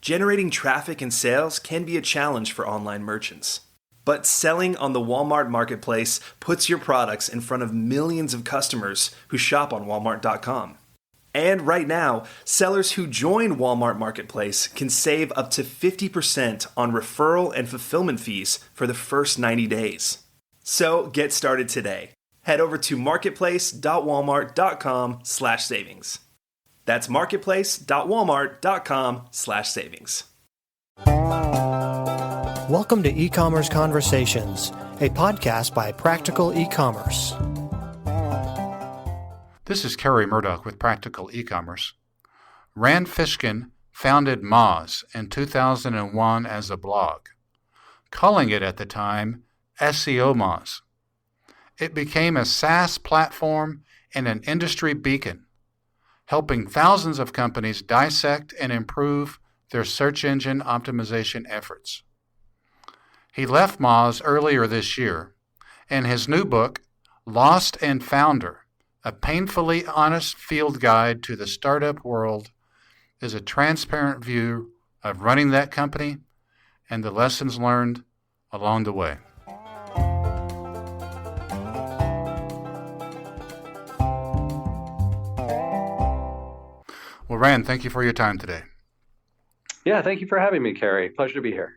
Generating traffic and sales can be a challenge for online merchants. But selling on the Walmart Marketplace puts your products in front of millions of customers who shop on Walmart.com. And right now, sellers who join Walmart Marketplace can save up to 50% on referral and fulfillment fees for the first 90 days. So get started today. Head over to marketplace.walmart.com/savings. That's marketplace.walmart.com/savings. Welcome to E-Commerce Conversations, a podcast by Practical E-Commerce. This is Kerry Murdoch with Practical E-Commerce. Rand Fishkin founded Moz in 2001 as a blog, calling it at the time SEOmoz. It became a SaaS platform and an industry beacon, helping thousands of companies dissect and improve their search engine optimization efforts. He left Moz earlier this year, and his new book, Lost and Founder, A Painfully Honest Field Guide to the Startup World, is a transparent view of running that company and the lessons learned along the way. Well, Rand, thank you for your time today. Yeah, thank you for having me, Kerry. Pleasure to be here.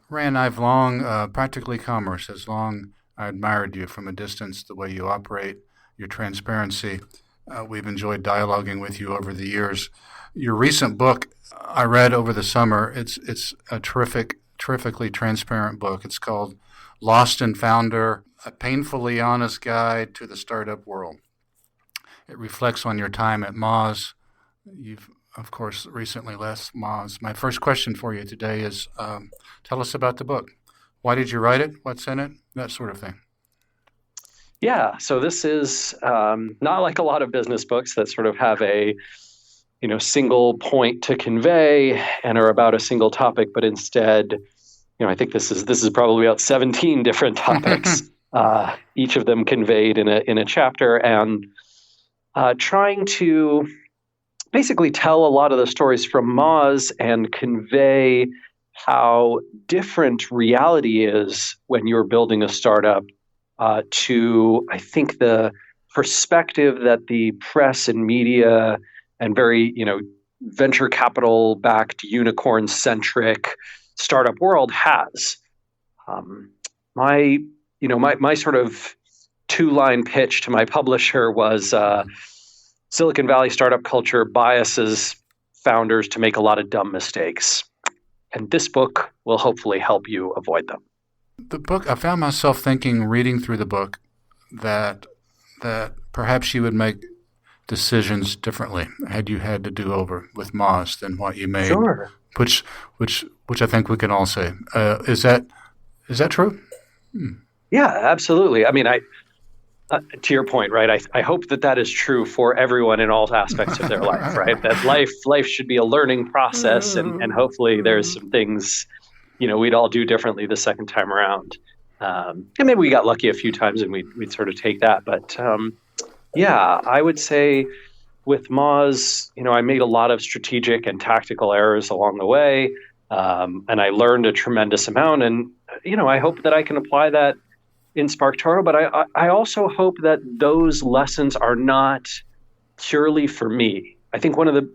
Rand, I've long, Practical E-Commerce has long admired you from a distance, the way you operate, your transparency. We've enjoyed dialoguing with you over the years. Your recent book I read over the summer. It's a terrifically transparent book. It's called Lost and Founder, A Painfully Honest Guide to the Startup World. It reflects on your time at Moz. You've, of course, recently left Moz. My first question for you today is, tell us about the book. Why did you write it? What's in it? That sort of thing. Yeah, so this is not like a lot of business books that sort of have a single point to convey and are about a single topic, but instead, I think this is probably about 17 different topics, each of them conveyed in a chapter, and trying to basically tell a lot of the stories from Moz and convey how different reality is when you're building a startup to, I think, the perspective that the press and media and very, venture capital-backed, unicorn-centric startup world has. My sort of two-line pitch to my publisher was Silicon Valley startup culture biases founders to make a lot of dumb mistakes. And this book will hopefully help you avoid them. The book, I found myself thinking, reading through the book, that perhaps you would make decisions differently had you had to do over with Moz than what you made. Sure. Which I think we can all say. Is that true? Yeah, absolutely. I mean, to your point, right? I hope that is true for everyone in all aspects of their life, right? That life should be a learning process, and hopefully there's some things, we'd all do differently the second time around. And maybe we got lucky a few times and we'd sort of take that. But yeah, I would say with Moz, I made a lot of strategic and tactical errors along the way, and I learned a tremendous amount. And I hope that I can apply that in SparkToro, but I also hope that those lessons are not purely for me. I think one of the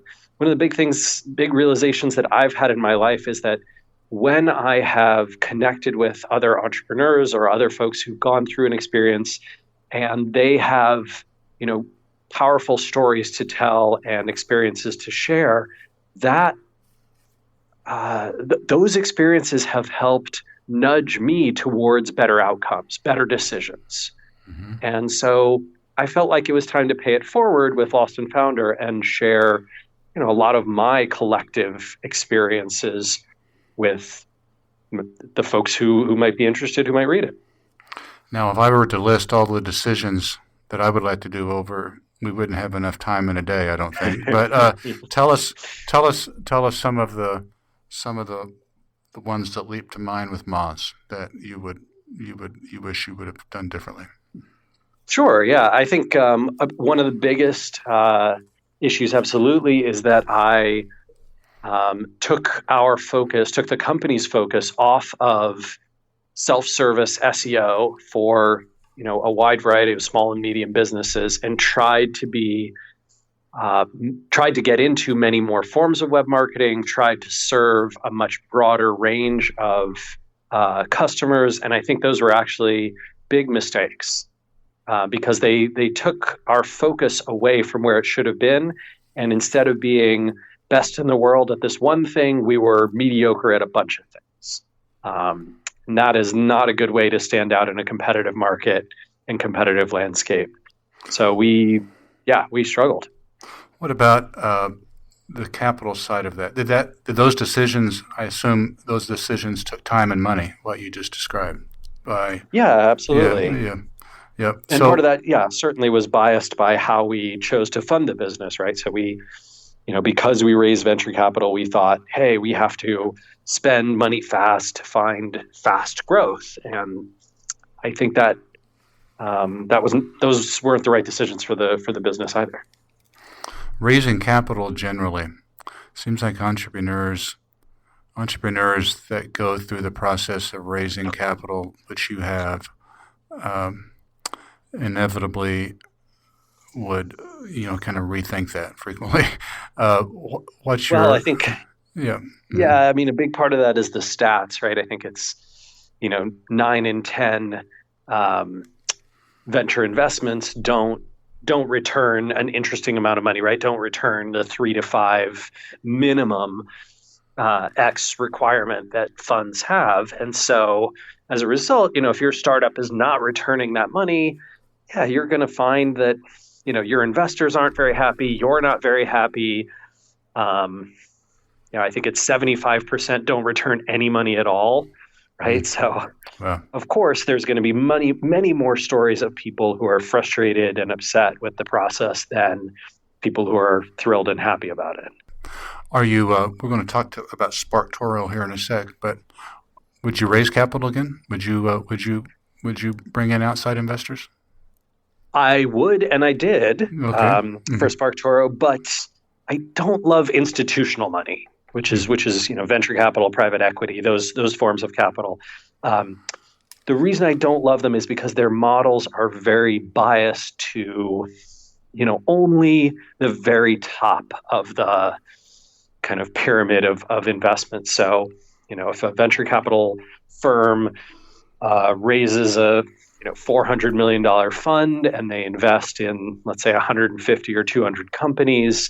big realizations that I've had in my life is that when I have connected with other entrepreneurs or other folks who've gone through an experience and they have, powerful stories to tell and experiences to share, that those experiences have helped nudge me towards better outcomes, better decisions. Mm-hmm. And so I felt like it was time to pay it forward with Lost and Founder and share, a lot of my collective experiences with the folks who might be interested, who might read it. Now, if I were to list all the decisions that I would like to do over, we wouldn't have enough time in a day, I don't think. But tell us some of the ones that leap to mind with Moz that you wish you would have done differently. Sure. Yeah, I think one of the biggest issues, absolutely, is that I took the company's focus off of self-service SEO for a wide variety of small and medium businesses, and tried to get into many more forms of web marketing, tried to serve a much broader range of customers. And I think those were actually big mistakes because they took our focus away from where it should have been. And instead of being best in the world at this one thing, we were mediocre at a bunch of things. And that is not a good way to stand out in a competitive market and competitive landscape. So we struggled. What about the capital side of that? Did those decisions? I assume those decisions took time and money. What you just described. Absolutely. Yeah. And part of that, certainly was biased by how we chose to fund the business, right? So we, because we raised venture capital, we thought, hey, we have to spend money fast to find fast growth, and I think that those weren't the right decisions for the business either. Raising capital generally seems like entrepreneurs that go through the process of raising capital, which you have, inevitably would kind of rethink that frequently. I think I mean, a big part of that is the stats, right? I think it's 9 in 10 venture investments don't return an interesting amount of money, right? Don't return the 3 to 5 minimum X requirement that funds have. And so as a result, if your startup is not returning that money, you're going to find that, your investors aren't very happy. You're not very happy. I think it's 75% don't return any money at all. Right. So, Of course, there's going to be many more stories of people who are frustrated and upset with the process than people who are thrilled and happy about it. Are you? We're going to talk about SparkToro here in a sec, but would you raise capital again? Would you bring in outside investors? I would, and I did for SparkToro, but I don't love institutional money, which is venture capital, private equity, those forms of capital. The reason I don't love them is because their models are very biased to only the very top of the kind of pyramid of investment. So if a venture capital firm raises a $400 million fund and they invest in, let's say, 150 or 200 companies,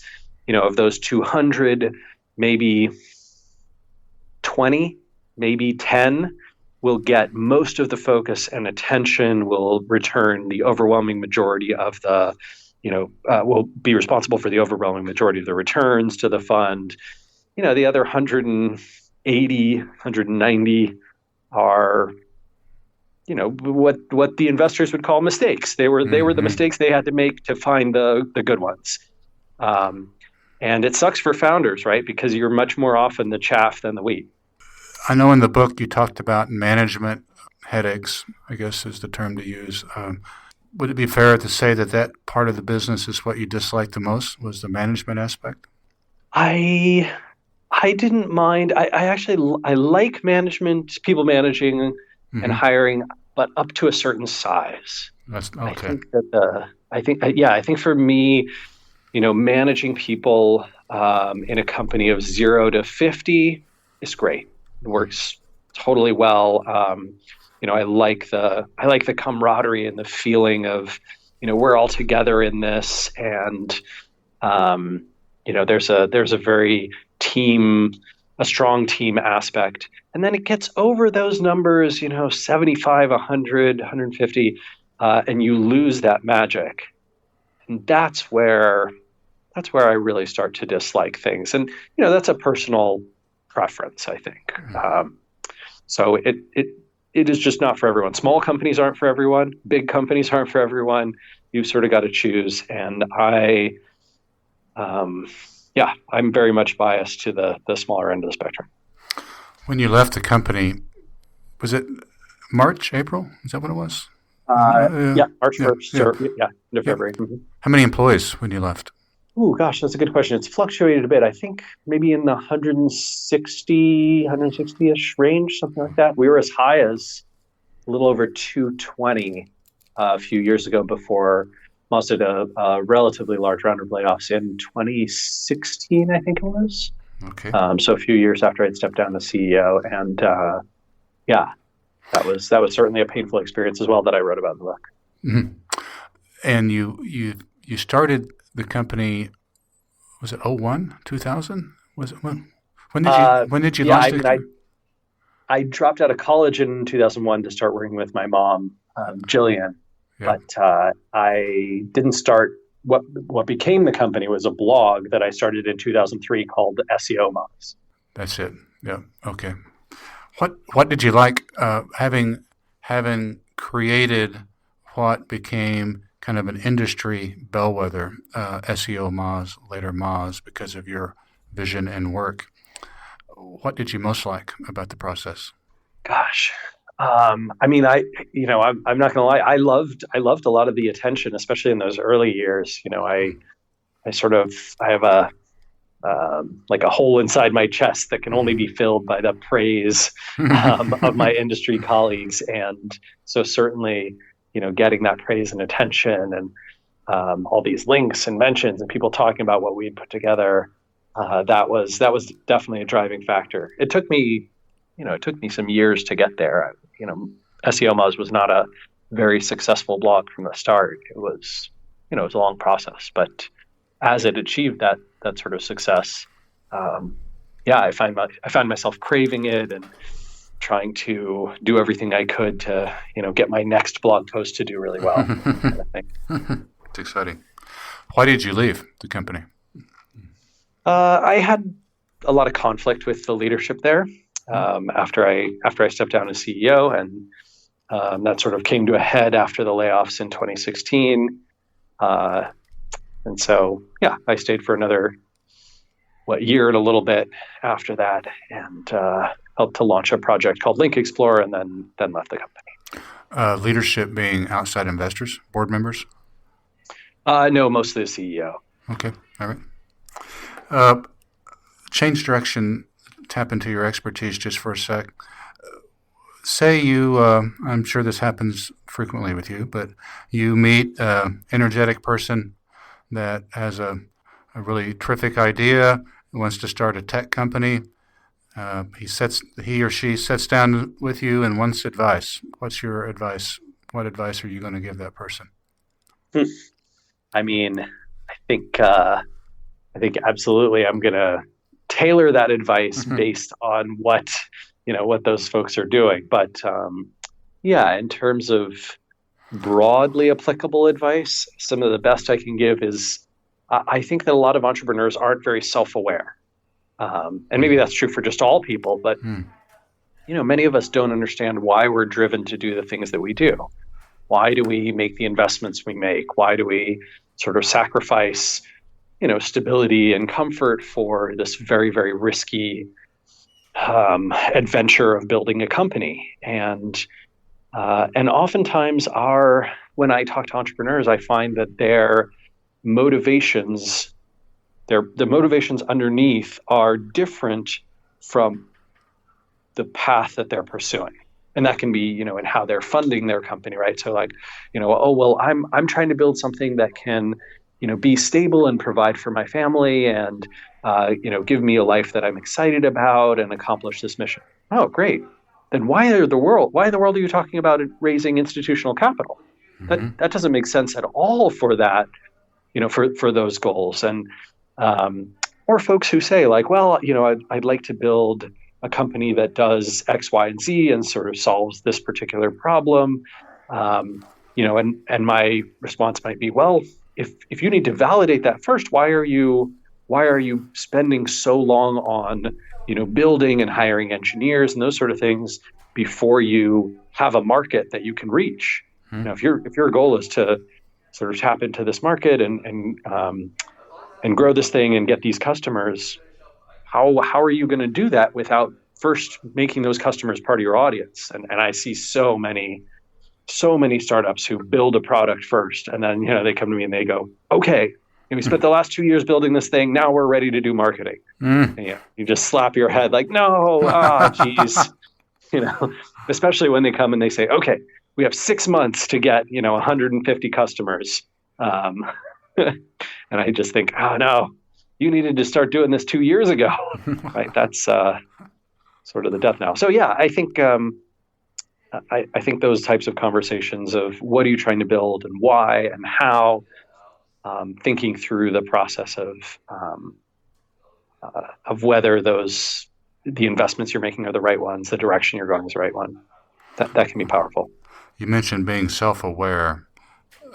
of those 200, maybe 20, maybe 10 will get most of the focus and attention, will return the overwhelming majority of the, will be responsible for the overwhelming majority of the returns to the fund. The other 180, 190 are, what the investors would call mistakes. They were the mistakes they had to make to find the good ones. And it sucks for founders, right? Because you're much more often the chaff than the wheat. I know in the book you talked about management headaches, I guess is the term to use. Would it be fair to say that part of the business is what you disliked the most, was the management aspect? I didn't mind. I like management, people managing and hiring, but up to a certain size. That's okay. I think for me, managing people in a company of 0 to 50 is great. It works totally well. I like the camaraderie and the feeling of, we're all together in this, and there's a very a strong team aspect. And then it gets over those numbers, 75, 100, 150, and you lose that magic. And that's where I really start to dislike things. And, that's a personal preference, I think. So it is just not for everyone. Small companies aren't for everyone. Big companies aren't for everyone. You've sort of got to choose. And I'm very much biased to the smaller end of the spectrum. When you left the company, was it March, April? Is that what it was? March 1st. End of February. Mm-hmm. How many employees when you left? Oh gosh, that's a good question. It's fluctuated a bit. I think maybe in the 160-ish range, something like that. We were as high as a little over 220 a few years ago before Moz did a relatively large round of layoffs in 2016, I think it was. Okay. So a few years after I'd stepped down as CEO, and yeah, that was certainly a painful experience as well that I wrote about in the book. Mm-hmm. And you started the company, was it 01, 2000? Was it when did you Yeah, launch I mean, I dropped out of college in 2001 to start working with my mom, Jillian, Yeah, but I didn't start. What became the company was a blog that I started in 2003 called SEOmoz. that's it. Yeah. Okay. What did you like having created what became kind of an industry bellwether, SEOmoz, later Moz, because of your vision and work? What did you most like about the process? Gosh, I mean, I'm not gonna lie. I loved a lot of the attention, especially in those early years. I have a like a hole inside my chest that can only be filled by the praise of my industry colleagues, and so certainly, getting that praise and attention, and all these links and mentions, and people talking about what we had put together. That was definitely a driving factor. It took me some years to get there. SEOmoz was not a very successful blog from the start. It was a long process, but as it achieved that sort of success, I found myself craving it and trying to do everything I could to, get my next blog post to do really well. Kind of thing. It's exciting. Why did you leave the company? I had a lot of conflict with the leadership there after I stepped down as CEO, and that sort of came to a head after the layoffs in 2016. And so, I stayed for another year and a little bit after that, and helped to launch a project called Link Explorer, and then left the company. Leadership being outside investors, board members? No, mostly the CEO. Okay, all right. Change direction, tap into your expertise just for a sec. Say you, I'm sure this happens frequently with you, but you meet an energetic person that has a really terrific idea, wants to start a tech company. He or she sits down with you and wants advice. What's your advice? What advice are you going to give that person? I mean, I think absolutely I'm going to tailor that advice based on what those folks are doing. But in terms of broadly applicable advice, some of the best I can give is I think that a lot of entrepreneurs aren't very self-aware. And maybe that's true for just all people, but many of us don't understand why we're driven to do the things that we do. Why do we make the investments we make? Why do we sort of sacrifice, stability and comfort for this very, very risky adventure of building a company? And oftentimes when I talk to entrepreneurs, I find that their motivations, the motivations underneath are different from the path that they're pursuing. And that can be, in how they're funding their company, right? So like, I'm trying to build something that can, be stable and provide for my family and, give me a life that I'm excited about and accomplish this mission. Oh, great. Then why in the world are you talking about raising institutional capital? Mm-hmm. That doesn't make sense at all for that, for those goals. And, or folks who say like, well, I'd like to build a company that does X, Y, and Z and sort of solves this particular problem. And my response might be, well, if you need to validate that first, why are you spending so long on, building and hiring engineers and those sort of things before you have a market that you can reach? Mm-hmm. If your goal is to sort of tap into this market and grow this thing and get these customers, how are you going to do that without first making those customers part of your audience? And I see so many startups who build a product first, and then they come to me and they go, okay, we spent the last 2 years building this thing. Now we're ready to do marketing. And, you just slap your head like, no, geez. Especially when they come and they say, okay, we have 6 months to get, 150 customers. And I just think, oh no, you needed to start doing this 2 years ago. Right. That's sort of the death knell. So yeah, I think I think those types of conversations of what are you trying to build and why and how, thinking through the process of whether the investments you're making are the right ones, the direction you're going is the right one. That can be powerful. You mentioned being self-aware.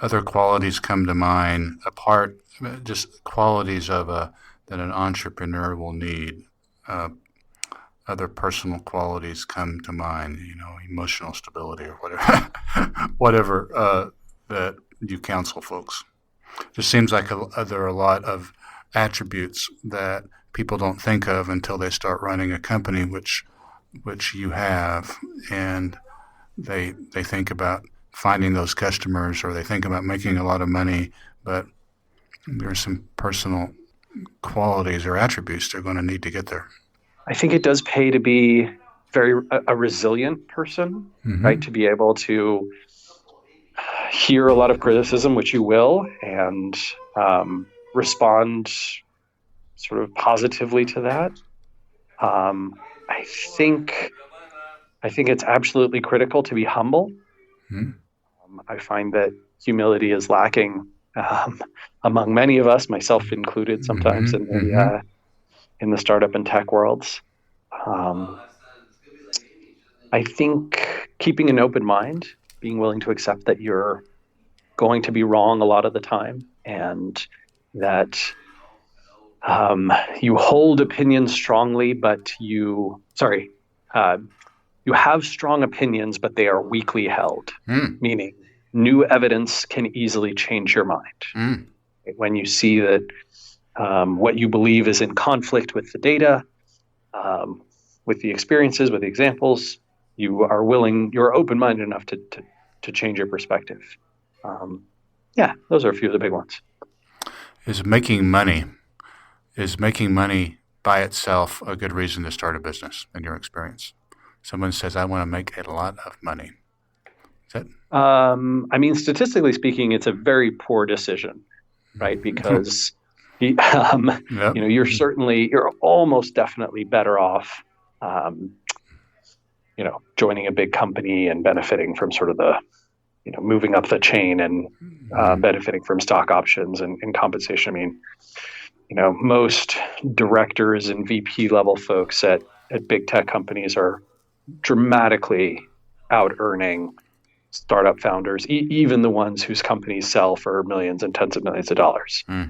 Other qualities come to mind, apart just qualities of that an entrepreneur will need. Other personal qualities come to mind, emotional stability or whatever, whatever that you counsel folks. Just seems like there are a lot of attributes that people don't think of until they start running a company, which you have, and they think about finding those customers, or they think about making a lot of money, but there are some personal qualities or attributes they're going to need to get there. I think it does pay to be a resilient person, right? To be able to hear a lot of criticism, which you will, and respond sort of positively to that. I think it's absolutely critical to be humble. I find that humility is lacking among many of us, myself included, sometimes in the startup and tech worlds. I think keeping an open mind, being willing to accept that you're going to be wrong a lot of the time, and that you hold opinions strongly, but you have strong opinions, but they are weakly held, meaning new evidence can easily change your mind. When you see that what you believe is in conflict with the data, with the experiences, with the examples, you're open-minded enough to change your perspective. Those are a few of the big ones. Is making money by itself a good reason to start a business, in your experience? Someone says, I want to make a lot of money. Is that? Statistically speaking, it's a very poor decision, right? Because you're almost definitely better off, joining a big company and benefiting from sort of the, moving up the chain and benefiting from stock options and compensation. Most directors and VP level folks at big tech companies are dramatically out earning startup founders, even the ones whose companies sell for millions and tens of millions of dollars. I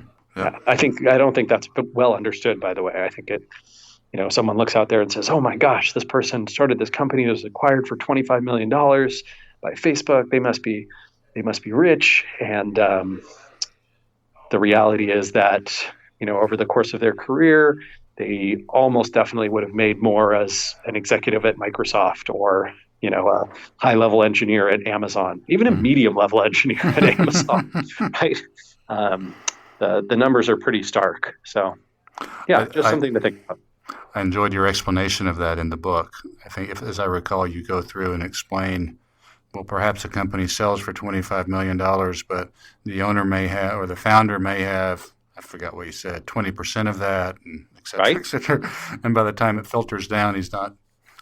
don't think that's well understood, by the way. I think someone looks out there and says, oh my gosh, this person started this company that was acquired for $25 million by Facebook. They must be rich. And the reality is that, over the course of their career, they almost definitely would have made more as an executive at Microsoft, or a high-level engineer at Amazon, even a medium-level engineer at Amazon, right? The numbers are pretty stark. So, something to think about. I enjoyed your explanation of that in the book. I think, as I recall, you go through and explain, well, perhaps a company sells for $25 million, but the owner may have, or the founder may have, I forgot what you said, 20% of that, and et cetera, right? Et cetera. And by the time it filters down,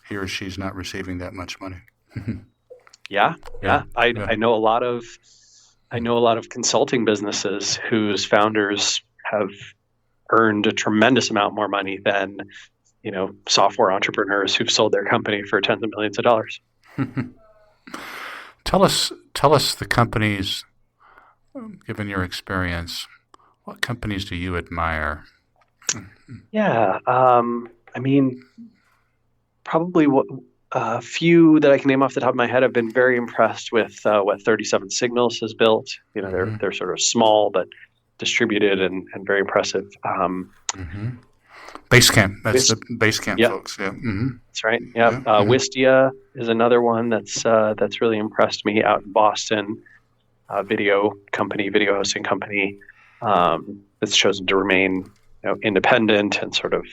he or she's not receiving that much money. Yeah. I know a lot of consulting businesses whose founders have earned a tremendous amount more money than, software entrepreneurs who've sold their company for tens of millions of dollars. Tell us the companies, given your experience, what companies do you admire? Yeah. Probably a few that I can name off the top of my head. I've been very impressed with what 37 Signals has built. They're sort of small but distributed and very impressive. Basecamp. That's the Basecamp folks. Yeah. That's right. Yeah. Wistia is another one that's really impressed me out in Boston. Video hosting company. The that's chosen to remain independent and sort of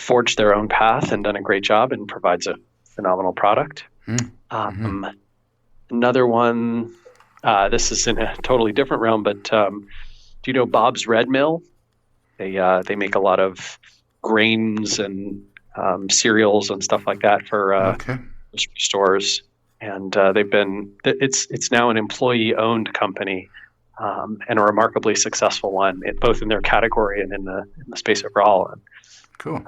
forged their own path and done a great job and provides a phenomenal product. Mm-hmm. Another one, this is in a totally different realm, but do you know Bob's Red Mill? They make a lot of grains and cereals and stuff like that for grocery stores, and it's now an employee-owned company and a remarkably successful one, both in their category and in the space overall. Cool.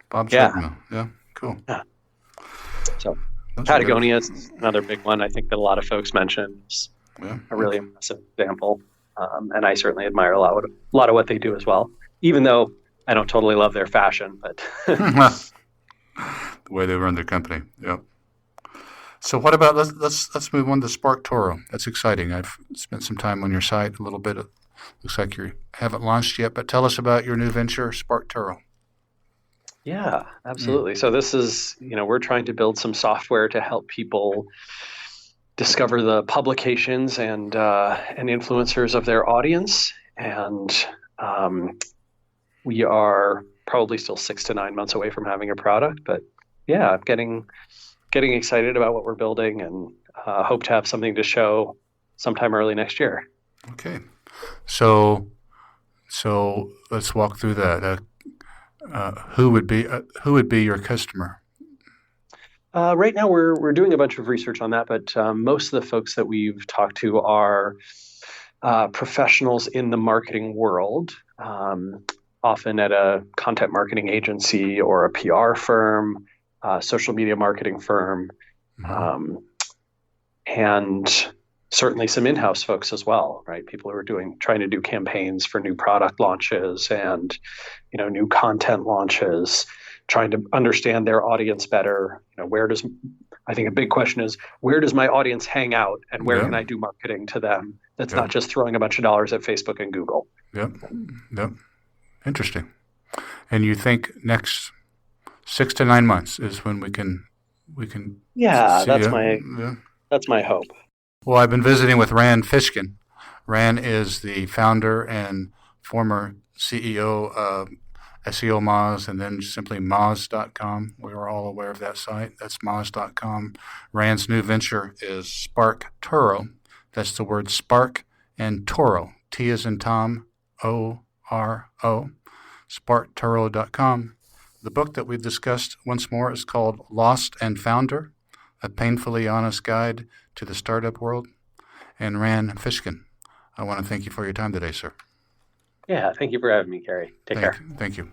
Bob's Red Mill. Yeah, cool. Yeah. So Patagonia is another big one. I think that a lot of folks mention. It's a really impressive example, and I certainly admire a lot of what they do as well. Even though I don't totally love their fashion, but the way they run their company. Yeah. So what about let's move on to Spark Toro. That's exciting. I've spent some time on your site a little bit. It looks like you haven't launched yet, but tell us about your new venture, Spark Toro. Yeah, absolutely. So this is, we're trying to build some software to help people discover the publications and influencers of their audience, and we are probably still 6 to 9 months away from having a product, but I'm getting excited about what we're building and hope to have something to show sometime early next year. Okay, so let's walk through that. Who would be your customer? Right now, we're doing a bunch of research on that, but most of the folks that we've talked to are professionals in the marketing world. Often at a content marketing agency or a PR firm, social media marketing firm, and certainly some in-house folks as well, right? People who are trying to do campaigns for new product launches and, new content launches, trying to understand their audience better. I think a big question is, where does my audience hang out and where can I do marketing to them? That's not just throwing a bunch of dollars at Facebook and Google. Yep. Interesting. And you think next 6 to 9 months is when we can. Yeah, that's my hope. Well, I've been visiting with Ran Fishkin. Ran is the founder and former CEO of SEOmoz and then simply Moz.com. We are all aware of that site. That's Moz.com. Ran's new venture is Spark Toro. That's the word Spark and Toro. T as in Tom, O-R-O. SparkToro.com. The book that we've discussed once more is called Lost and Founder, a painfully honest guide to the startup world. And Ran Fishkin, I want to thank you for your time today, sir. Yeah, thank you for having me, Gary. Take care. Thank you.